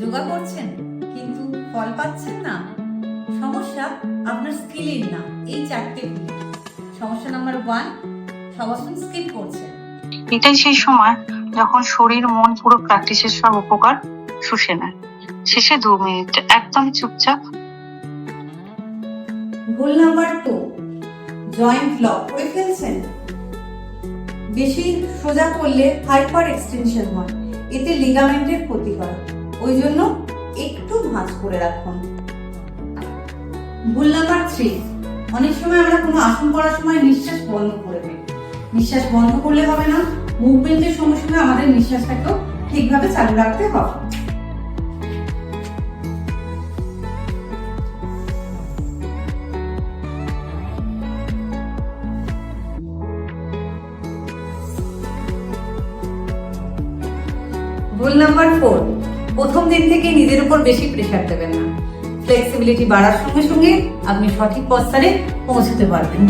যোগা করছেন কিন্তু ফল পাচ্ছেন না? সমস্যা আপনার স্কিলের না, এই চারটে ভুল। সমস্যা নাম্বার 1, শবাসন স্কিপ করছেন। এটাই সেই সময় যখন শরীর মন পুরো প্র্যাকটিসের সব উপকার শুষে নেয়। শেষে 2 মিনিট একদম চুপচাপ। ভুল নাম্বার 2, জয়েন্ট লক করে ফেলছেন। বেশি সোজা করলে হাইপার এক্সটেনশন হয়, এতে লিগামেন্টের ক্ষতি হয়, ওই জন্য একটু ভাঁজ করে রাখুন। ভুল নাম্বার 3, অনেক সময় আমরা কোনো আসন করার সময় নিঃশ্বাস বন্ধ করে দিই। নিঃশ্বাস বন্ধ করলে হবে না, মুভমেন্টের সময় সময় আমাদের নিঃশ্বাসটাকেও ঠিকভাবে চালু রাখতে হবে। ভুল নাম্বার 4, প্রথম দিন থেকে নিজের উপর বেশি প্রেসার দেবেন না। ফ্লেক্সিবিলিটি বাড়ার সঙ্গে সঙ্গে আপনি সঠিক পস্তারে পৌঁছতে পারবেন।